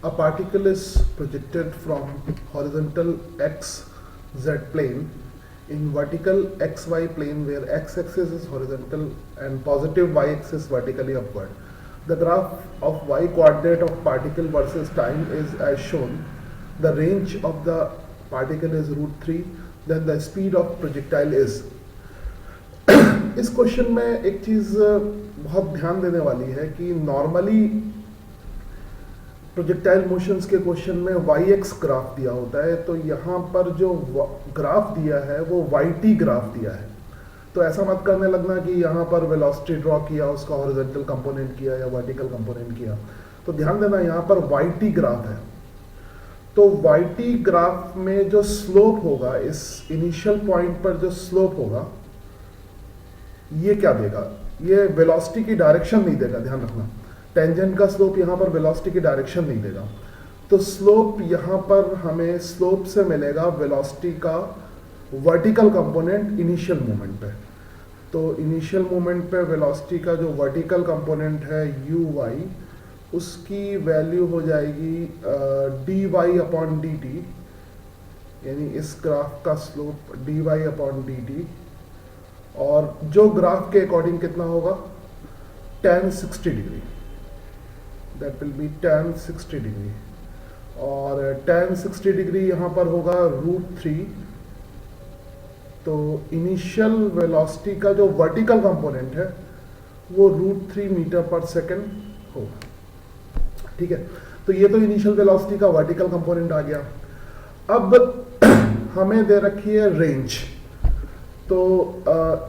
A particle is projected from horizontal xz plane in vertical xy plane where x-axis is horizontal and positive y-axis vertically upward. The graph of y coordinate of particle versus time is as shown. The range of the particle is √3. Then the speed of projectile is. इस question में एक चीज़ बहुत ध्यान देने वाली है कि normally projectile motions के क्वेश्चन में वाई एक्स ग्राफ दिया होता है, तो यहाँ पर जो ग्राफ दिया है वो वाई टी ग्राफ दिया है। तो ऐसा मत करने लगना कि यहाँ पर वेलोसिटी ड्रॉ किया, उसका हॉरिजॉन्टल कंपोनेंट किया या वर्टिकल कंपोनेंट किया। तो ध्यान देना यहाँ पर वाई टी ग्राफ है। तो वाई टी ग्राफ में जो स्लोप होगा, इस इनिशियल पॉइंट पर जो स्लोप होगा, ये क्या देगा? ये वेलोसिटी की डायरेक्शन नहीं देगा, ध्यान रखना। टेंजेंट का स्लोप यहाँ पर वेलोसिटी की डायरेक्शन नहीं देगा। तो स्लोप यहाँ पर हमें स्लोप से मिलेगा वेलोसिटी का वर्टिकल कंपोनेंट इनिशियल मोमेंट पे। तो इनिशियल मोमेंट पे वेलोसिटी का जो वर्टिकल कंपोनेंट है यू वाई, उसकी वैल्यू हो जाएगी d y upon d t, यानी इस ग्राफ का slope d y upon d t, और जो ग्राफ के अकॉर्डिंग कितना होगा, tan 60 degree, that will be tan 60 degree. और tan 60 डिग्री यहाँ पर होगा √3। तो इनिशियल वेलोसिटी का जो वर्टिकल कंपोनेंट है वो √3 मीटर पर सेकेंड होगा। ठीक है, तो ये तो इनिशियल वेलोसिटी का वर्टिकल कंपोनेंट आ गया। अब हमें दे रखी है रेंज। तो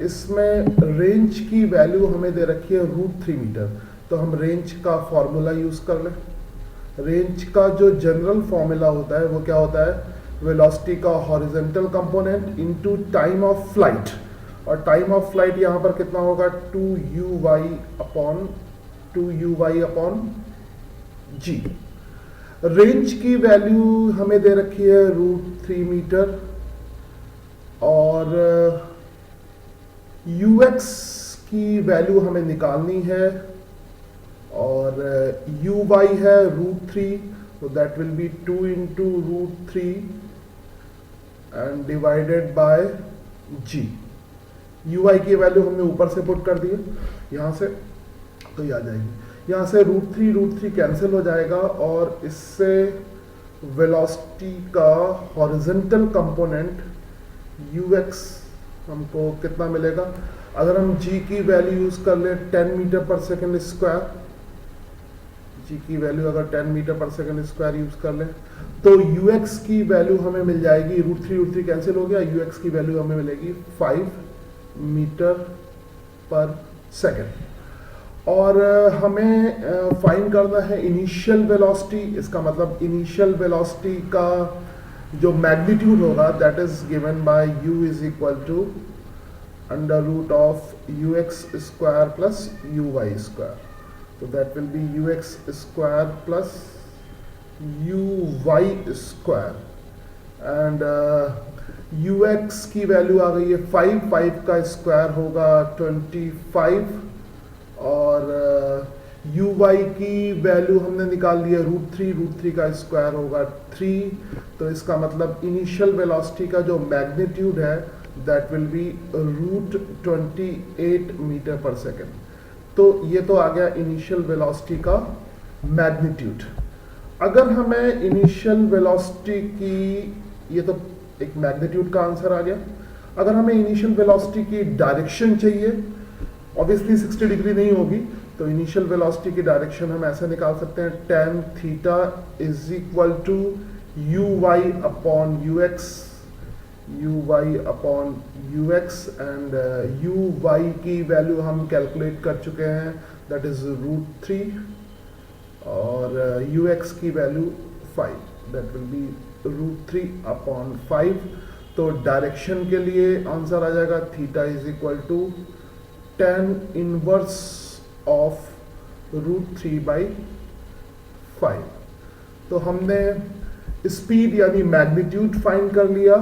इसमें रेंज की वैल्यू हमें दे रखी है √3 मीटर। तो हम रेंज का फॉर्मूला यूज कर लें। रेंज का जो जनरल फॉर्मूला होता है वो क्या होता है, वेलोसिटी का horizontal component into time of flight. और टाइम ऑफ फ्लाइट यहाँ पर कितना होगा, 2u अपॉन g। रेंज की वैल्यू हमें दे रखी है √3 मीटर, और ux की वैल्यू हमें निकालनी है, और uy है √3, तो that will B 2 into √3 and divided by g। uy की वैल्यू हमने ऊपर से पुट कर दी है यहाँ से, तो ये आ जाएगी। यहाँ से √3 कैंसिल हो जाएगा, और इससे वेलोसिटी का हॉरिजॉन्टल कंपोनेंट ux हमको कितना मिलेगा। अगर हम g की वैल्यू यूज कर ले 10 मीटर पर सेकेंड स्क्वायर, g की वैल्यू अगर 10 मीटर पर सेकेंड स्क्वायर यूज कर ले, तो ux की वैल्यू हमें मिल जाएगी, √3 कैंसिल हो गया, ux की वैल्यू हमें मिलेगी 5 मीटर पर सेकेंड। और हमें फाइंड करना है इनिशियल वेलोसिटी। इसका मतलब इनिशियल वेलोसिटी का जो मैग्नीट्यूड होगा that is given by u is equal to √ux square plus uy square. तो that will be ux square plus uy square, and ux की वैल्यू आ गई है 5 का स्क्वायर होगा 25, और uy की वैल्यू हमने निकाल ली है √3 का स्क्वायर होगा 3। तो इसका मतलब इनिशियल वेलोसिटी का जो मैग्नीट्यूड है दैट विल बी √28 मीटर पर सेकेंड। तो ये तो आ गया इनिशियल वेलोसिटी का मैग्नीट्यूड। अगर हमें इनिशियल वेलोसिटी की, ये तो एक मैग्नीट्यूड का आंसर आ गया। अगर हमें इनिशियल वेलोसिटी की डायरेक्शन चाहिए, ऑब्वियसली 60 डिग्री नहीं होगी, तो इनिशियल वेलोसिटी की डायरेक्शन हम ऐसे निकाल सकते हैं, tan theta is equal to uy upon ux, and uy की वैल्यू हम कैलकुलेट कर चुके हैं, दैट इज √3, और ux की value 5, that will be √3 upon 5। तो डायरेक्शन के लिए आंसर आ जाएगा theta is equal to tan inverse of √3/5। तो हमने स्पीड यानी मैग्नीट्यूड फाइंड कर लिया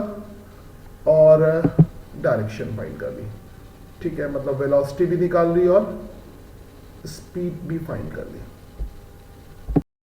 और डायरेक्शन फाइंड कर ली। ठीक है, मतलब वेलोसिटी भी निकाल ली और स्पीड भी फाइंड कर ली।